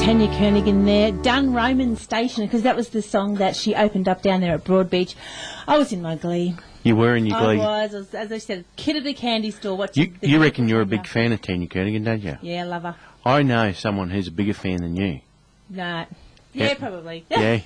Tanya Kernigan there, Dun Roman Station, because that was the song that she opened up down there at Broadbeach. I was in my glee. You were in your glee. I was, as I said, kid at a candy store. You reckon you're a big fan of Tanya Kernigan, don't you? Yeah, love her. I know someone who's a bigger fan than you. No. Yeah, probably. Yeah.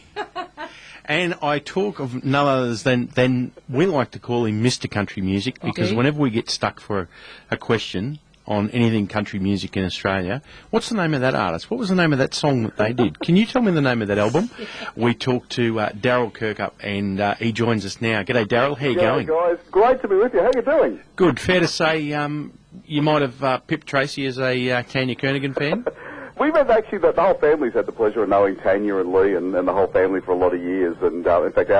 And I talk of none others than we like to call him Mr. Country Music, because whenever we get stuck for a question on anything country music in Australia, what's the name of that artist? What was the name of that song that they did? Can you tell me the name of that album? We talked to Daryl Kirkup, and he joins us now. G'day, Daryl. How you going? Guys. Great to be with you. How you doing? Good. Fair to say you might have pipped Tracy as a Tanya Kernigan fan? We've had actually, the whole family's had the pleasure of knowing Tanya and Lee and the whole family for a lot of years. And in fact,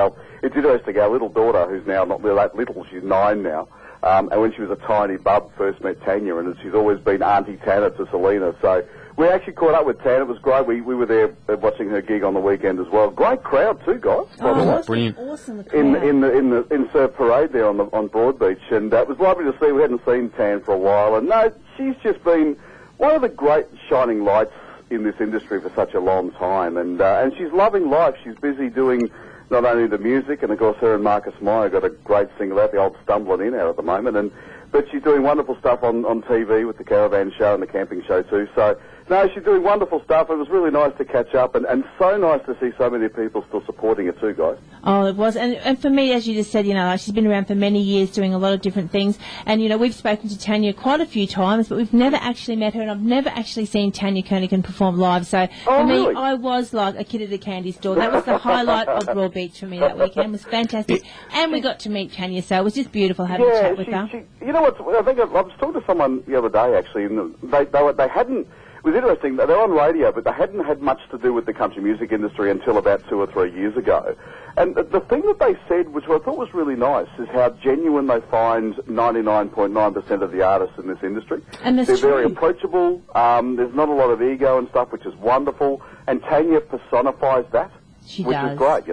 it's interesting, our little daughter, who's now not that little, she's 9 now, and when she was a tiny bub, first met Tanya, and she's always been Auntie Tana to Selena. So we actually caught up with Tana. It was great. We were there watching her gig on the weekend as well. Great crowd too, guys. Oh, brilliant! Awesome. In the Surf Parade there on Broadbeach, and it was lovely to see. We hadn't seen Tan for a while, and no, she's just been one of the great shining lights in this industry for such a long time, and she's loving life. She's busy doing not only the music, and of course her and Marcus Meyer got a great single out, the old Stumbling In, out at the moment, but she's doing wonderful stuff on TV with the Caravan Show and the Camping Show too. So no, she's doing wonderful stuff. It was really nice to catch up, and so nice to see so many people still supporting her too, guys. Oh, it was. And for me, as you just said, she's been around for many years doing a lot of different things. And, we've spoken to Tanya quite a few times, but we've never actually met her, and I've never actually seen Tanya Kernigan perform live. So for me, really? I was like a kid at a candy store. That was the highlight of Broadbeach for me that weekend. It was fantastic. And we got to meet Tanya, so it was just beautiful having a chat with her. You know what? I think I was talking to someone the other day, actually, and they hadn't... It was interesting, they're on radio, but they hadn't had much to do with the country music industry until about 2 or 3 years ago. And the thing that they said, which I thought was really nice, is how genuine they find 99.9% of the artists in this industry. And they're very approachable, there's not a lot of ego and stuff, which is wonderful, and Tanya personifies that, which is great,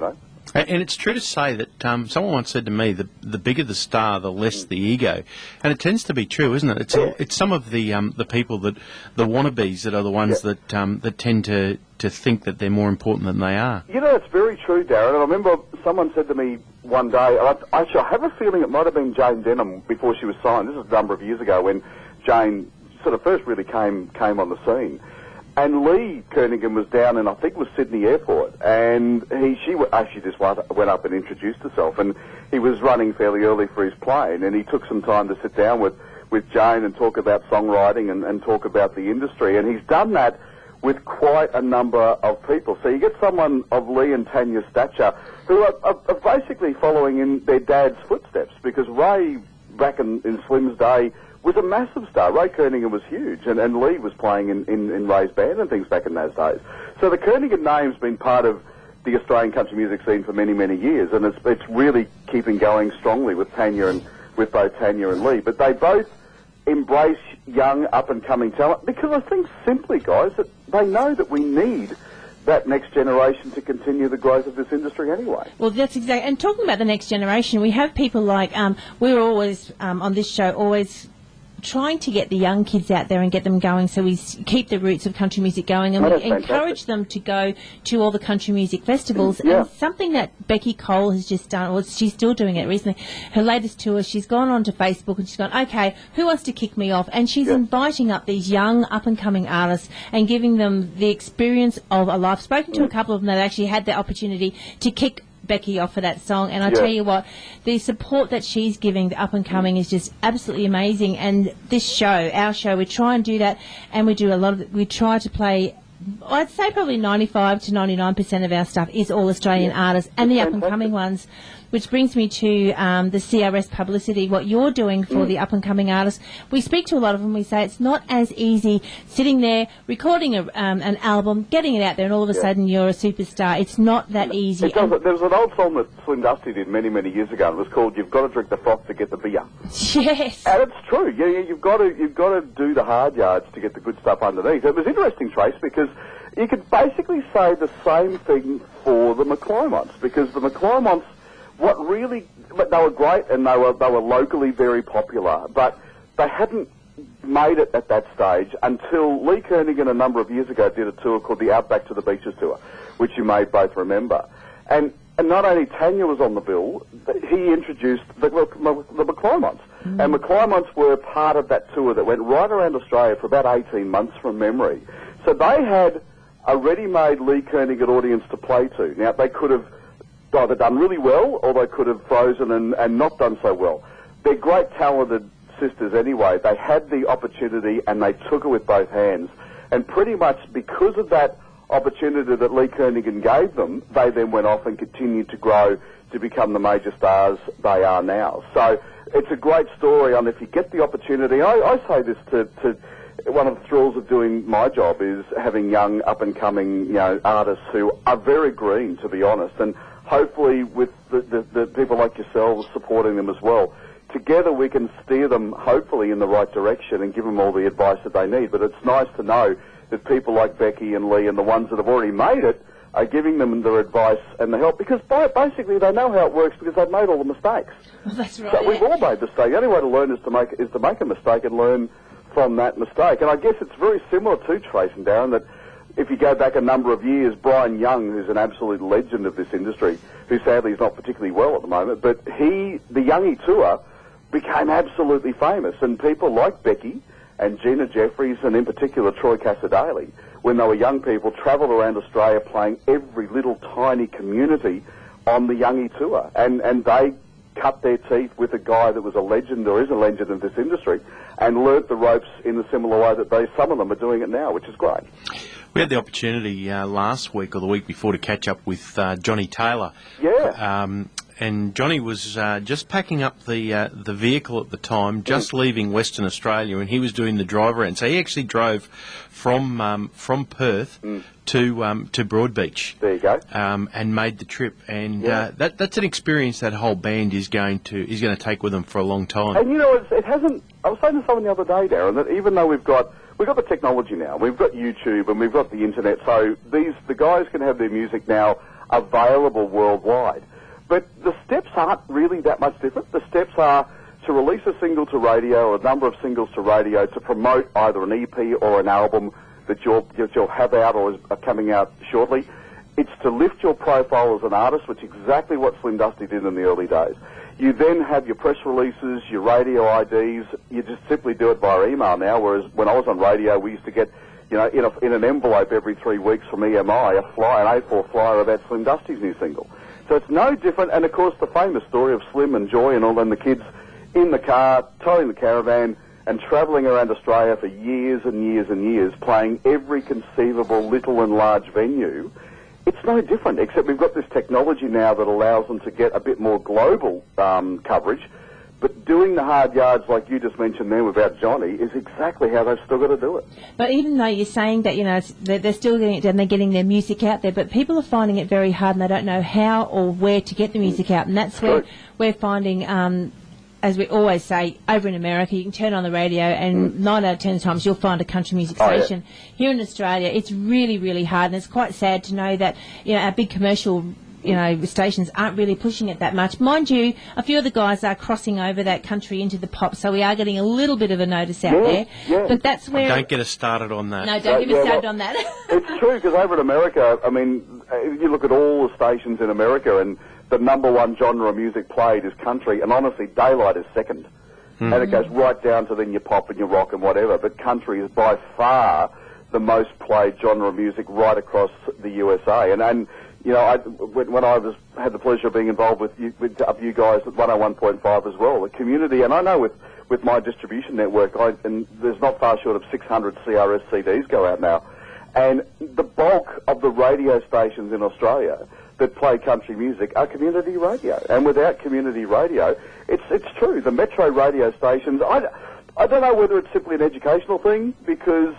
And it's true to say that someone once said to me, the bigger the star, the less the ego, and it tends to be true, isn't it? It's some of the people the wannabes that are the ones that tend to think that they're more important than they are. It's very true, Darren. And I remember someone said to me one day, I have a feeling it might have been Jane Denham before she was signed. This was a number of years ago when Jane sort of first really came on the scene. And Lee Kernigan was down in, I think it was Sydney Airport, and she just went up and introduced herself, and he was running fairly early for his plane, and he took some time to sit down with Jane and talk about songwriting and talk about the industry, and he's done that with quite a number of people. So you get someone of Lee and Tanya's stature who are basically following in their dad's footsteps, because Ray, back in Slim's day, was a massive star. Ray Kernigan was huge, and Lee was playing in Ray's band and things back in those days. So the Kernigan name's been part of the Australian country music scene for many, many years, and it's really keeping going strongly with both Tanya and Lee. But they both embrace young, up-and-coming talent, because I think simply, guys, that they know that we need that next generation to continue the growth of this industry anyway. Well, that's exactly. And talking about the next generation, we have people like, we're always, on this show, always trying to get the young kids out there and get them going, so we keep the roots of country music going, and we encourage them to go to all the country music festivals. And something that Becky Cole has just done, or she's still doing it recently, her latest tour, she's gone onto Facebook and she's gone, okay, who wants to kick me off? And she's inviting up these young up-and-coming artists and giving them the experience of a life. I've spoken to a couple of them that actually had the opportunity to kick Becky off for that song, and I tell you what, the support that she's giving the up and coming is just absolutely amazing. And this show, our show, we try and do that, and we do a lot of we try to play, I'd say probably 95 to 99% of our stuff is all Australian artists and the up and coming ones, which brings me to the CRS Publicity, what you're doing for the up and coming artists. We speak to a lot of them, we say it's not as easy sitting there, recording an album, getting it out there, and all of a sudden you're a superstar. It's not that easy. There was an old song that Slim Dusty did many, many years ago, and it was called "You've Got to Drink the Froth to Get the Beer." Yes. And it's true. You've got to do the hard yards to get the good stuff underneath. It was interesting, Trace, because you could basically say the same thing for the McClymonts, because the McClymonts, they were great, and they were locally very popular, but they hadn't made it at that stage until Lee Kernaghan a number of years ago did a tour called the Outback to the Beaches tour, which you may both remember. And not only Tanya was on the bill, he introduced the McClymonts. And McClymonts were part of that tour that went right around Australia for about 18 months from memory. So they had a ready-made Lee Kernaghan audience to play to. Now, they could have either done really well or they could have frozen and not done so well. They're great, talented sisters anyway. They had the opportunity and they took it with both hands. And pretty much because of that opportunity that Lee Kernaghan gave them, they then went off and continued to grow to become the major stars they are now. So it's a great story, and if you get the opportunity, I say this to one of the thrills of doing my job is having young, up-and-coming, artists who are very green, to be honest, and hopefully with the people like yourselves supporting them as well. Together we can steer them, hopefully, in the right direction and give them all the advice that they need. But it's nice to know that people like Becky and Lee and the ones that have already made it are giving them their advice and the help, because basically they know how it works because they've made all the mistakes. Well, that's right. So we've all made mistakes. The only way to learn is to make a mistake and learn from that mistake. And I guess it's very similar to Trace and Darren that if you go back a number of years, Brian Young, who's an absolute legend of this industry, who sadly is not particularly well at the moment, but the Youngie Tour became absolutely famous, and people like Becky and Gina Jeffries, and in particular Troy Cassadaly, when they were young people, travelled around Australia playing every little tiny community on the Youngie Tour. And they cut their teeth with a guy that was a legend or is a legend of this industry and learnt the ropes in a similar way that some of them are doing it now, which is great. We had the opportunity last week or the week before to catch up with Johnny Taylor. Yeah. And Johnny was just packing up the vehicle at the time, just leaving Western Australia, and he was doing the drive around. So he actually drove from Perth to Broadbeach. There you go. And made the trip. And that's an experience that whole band is going to take with them for a long time. And it hasn't. I was saying to someone the other day, Darren, that even though we've got the technology now, we've got YouTube and we've got the internet, so the guys can have their music now available worldwide. But the steps aren't really that much different. The steps are to release a single to radio, or a number of singles to radio, to promote either an EP or an album that you'll have out or is coming out shortly. It's to lift your profile as an artist, which is exactly what Slim Dusty did in the early days. You then have your press releases, your radio IDs. You just simply do it via email now, whereas when I was on radio, we used to get, in an envelope every 3 weeks from EMI, an A4 flyer about Slim Dusty's new single. So it's no different, and of course the famous story of Slim and Joy and all, and the kids in the car, towing the caravan, and travelling around Australia for years and years and years, playing every conceivable little and large venue. It's no different, except we've got this technology now that allows them to get a bit more global coverage, but doing the hard yards like you just mentioned there about Johnny is exactly how they've still got to do it. But even though you're saying that, they're still getting it done, they're getting their music out there, but people are finding it very hard and they don't know how or where to get the music out. And that's where we're finding, as we always say, over in America, you can turn on the radio and 9 out of 10 times you'll find a country music station. Here in Australia, it's really, really hard, and it's quite sad to know that, our big commercial stations aren't really pushing it that much. Mind you, a few of the guys are crossing over that country into the pop, so we are getting a little bit of a notice out there. Yeah. But that's where... Don't get us started on that. No, don't get me started on that. It's true, because over in America, you look at all the stations in America, and the number one genre of music played is country, and honestly, daylight is second. And it goes right down to then your pop and your rock and whatever, but country is by far the most played genre of music right across the USA. And when I had the pleasure of being involved with you guys at 101.5 as well, the community, and I know with my distribution network, and there's not far short of 600 CRS CDs go out now, and the bulk of the radio stations in Australia that play country music are community radio, and without community radio, it's true. The metro radio stations, I don't know whether it's simply an educational thing, because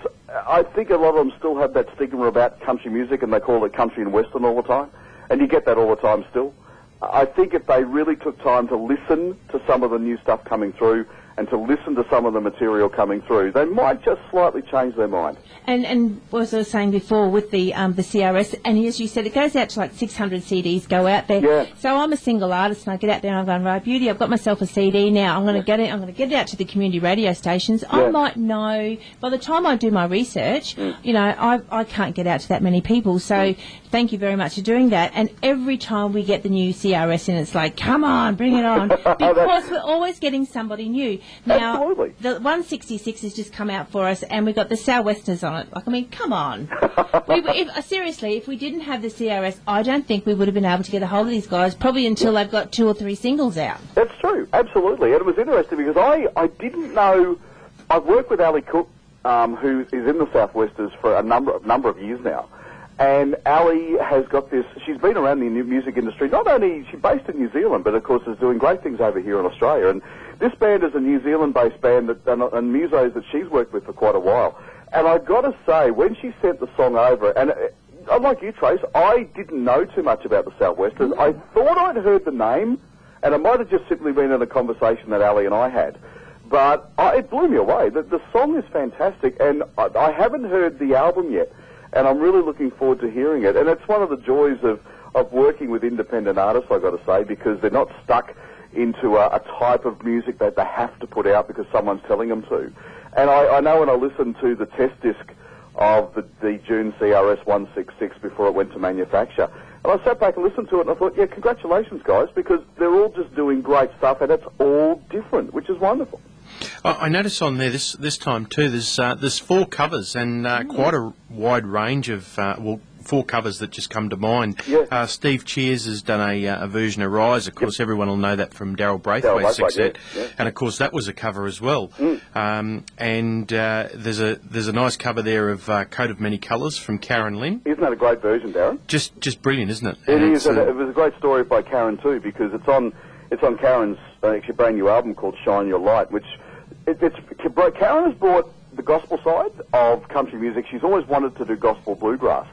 I think a lot of them still have that stigma about country music, and they call it country and western all the time, and you get that all the time still. I think if they really took time to listen to some of the new stuff coming through and to listen to some of the material coming through, they might just slightly change their mind. And as I was saying before with the CRS, and as you said, it goes out to like 600 CDs go out there. Yeah. So I'm a single artist, and I get out there and I'm going, right, beauty, I've got myself a CD now. I'm going to get it. I'm going to get it out to the community radio stations. Yeah. I might know by the time I do my research, you know, I can't get out to that many people. So thank you very much for doing that. And every time we get the new CRS in, it's like, come on, bring it on, because we're always getting somebody new. Now, Absolutely. the 166 has just come out for us, and we've got the Southwesterners on it. Like, I mean, come on. Seriously, if we didn't have the CRS, I don't think we would have been able to get a hold of these guys, probably until they've got 2 or 3 singles out. That's true, absolutely. And it was interesting because I didn't know. I've worked with Ali Cook, who is in the Southwesters for a number of years now. And Ali has got this, she's been around the music industry, not only, she's based in New Zealand, but of course is doing great things over here in Australia. And this band is a New Zealand-based band and musos that she's worked with for quite a while. And I've got to say, when she sent the song over, and unlike you, Trace, I didn't know too much about the Southwesters. I thought I'd heard the name, and it might have just simply been in a conversation that Ali and I had. But it blew me away. The song is fantastic, and I haven't heard the album yet. And I'm really looking forward to hearing it. And it's one of the joys of working with independent artists, I've got to say, because they're not stuck into a type of music that they have to put out because someone's telling them to. And I know when I listened to the test disc of the June CRS 166 before it went to manufacture, and I sat back and listened to it and I thought, yeah, congratulations, guys, because they're all just doing great stuff and it's all different, which is wonderful. I notice on there this time too. There's 4 covers and quite a wide range of 4 covers that just come to mind. Yeah. Steve Cheers has done a version of Rise. Of course, everyone will know that from Daryl Braithwaite's success, and of course that was a cover as well. And there's a nice cover there of Coat of Many Colours from Karen Lynn. Isn't that a great version, Darren? Just brilliant, isn't it? It is. And it was a great story by Karen too, because it's on Karen's actually brand new album called Shine Your Light, which Karen has brought the gospel side of country music. She's always wanted to do gospel bluegrass,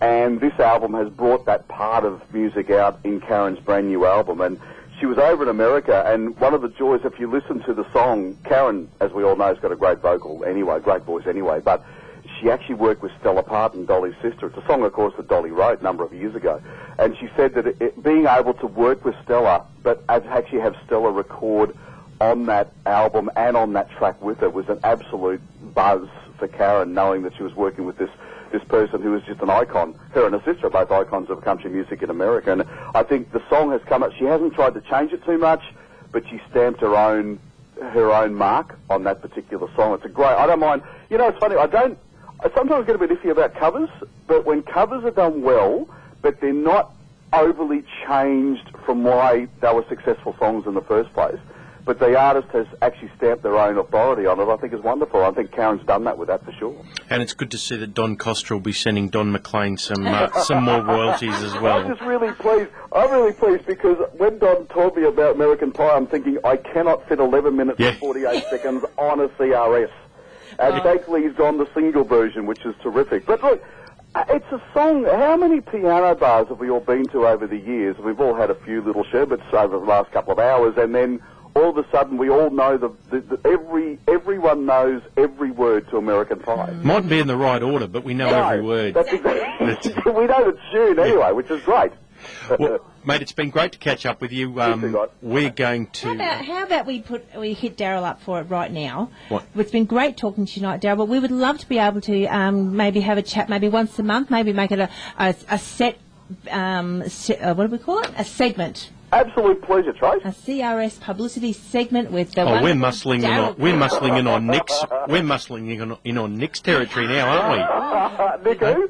and this album has brought that part of music out in Karen's brand new album. And she was over in America, and one of the joys, if you listen to the song, Karen, as we all know, has got a great vocal anyway, great voice anyway, but she actually worked with Stella Parton, Dolly's sister. It's a song, of course, that Dolly wrote a number of years ago. And she said that being able to work with Stella, but actually have Stella record on that album and on that track with her, was an absolute buzz for Karen, knowing that she was working with this person who was just an icon. Her and her sister are both icons of country music in America. And I think the song has come up. She hasn't tried to change it too much, but she stamped her own mark on that particular song. It's a great. I don't mind. You know, it's funny. I sometimes get a bit iffy about covers, but when covers are done well, but they're not overly changed from why they were successful songs in the first place, but the artist has actually stamped their own authority on it, I think is wonderful. I think Karen's done that with that for sure. And it's good to see that Don Costa will be sending Don McLean some more royalties as well. I'm really pleased because when Don told me about American Pie, I'm thinking I cannot fit 11 minutes and 48 seconds on a CRS. And thankfully he's gone the single version, which is terrific. But look, it's a song. How many piano bars have we all been to over the years? We've all had a few little sherbets over the last couple of hours, and then all of a sudden we all know everyone knows every word to American Pie. Mightn't be in the right order, but we know every word. That's exactly. We know the tune anyway, which is great. Well, mate, it's been great to catch up with you. We're going to. How about we hit Daryl up for it right now? What? It's been great talking to you tonight, Daryl. But we would love to be able to maybe have a chat, maybe once a month, maybe make it a set. What do we call it? A segment. Absolute pleasure, Trace. A CRS publicity segment with the. We're muscling in on Nick's. We're muscling in on Nick's territory now, aren't we? Nick who?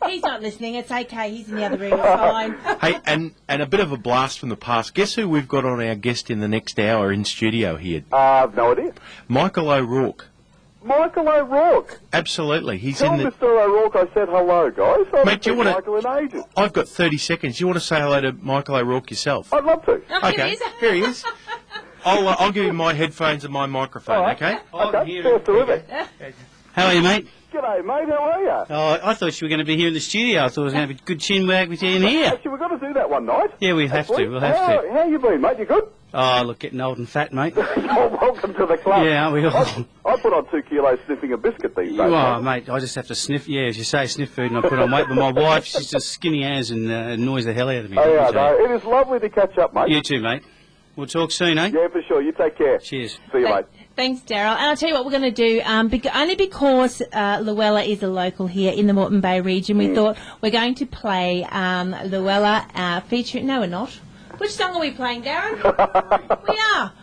He's not listening. It's okay. He's in the other room. It's fine. Hey, and a bit of a blast from the past. Guess who we've got on our guest in the next hour in studio here? I've no idea. Michael O'Rourke. Michael O'Rourke. Absolutely. He's Tell in the. Mr. O'Rourke I said hello, guys. Mate, do you want Michael in ages. I've got 30 seconds. You want to say hello to Michael O'Rourke yourself? I'd love to. Oh, Okay, here he is. I'll give him my headphones and my microphone, okay? Okay, sounds terrific. How are you, mate? G'day, mate. How are you? Oh, I thought you were going to be here in the studio. I thought it was going to be a good chin wag with you in here. Actually, we've got to do that one night. Yeah, we have to. We'll have to. How you been, mate? You good? Oh, look, getting old and fat, mate. Oh, welcome to the club. Yeah, aren't we all? I put on 2 kilos sniffing a biscuit these days. Oh, mate, I just have to sniff. Yeah, as you say, sniff food, and I put on weight. But my wife, she's just skinny as and annoys the hell out of me. Oh, yeah, no, it is lovely to catch up, mate. You too, mate. We'll talk soon, eh? Yeah, for sure. You take care. Cheers. See you, mate. Thanks, Daryl. And I'll tell you what we're going to do, only because Luella is a local here in the Moreton Bay region, we thought we're going to play Luella featuring... No, we're not. Which song are we playing, Darren?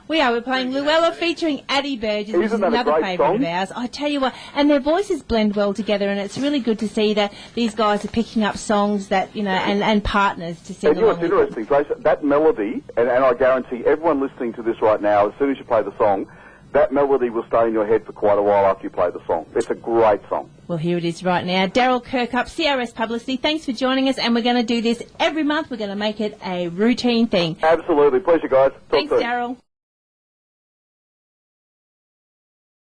We are. We're playing Luella featuring Addie Burgess, which is another favourite of ours. I tell you what, and their voices blend well together, and it's really good to see that these guys are picking up songs that, you know, and partners to sing along with. And you know what's interesting, Trace? That melody, and I guarantee everyone listening to this right now, as soon as you play the song, that melody will stay in your head for quite a while after you play the song. It's a great song. Well, here it is right now. Daryl Kirkup, CRS Publicity, thanks for joining us, and we're going to do this every month. We're going to make it a routine thing. Absolutely. Pleasure, guys. Talk Thanks, soon. Daryl.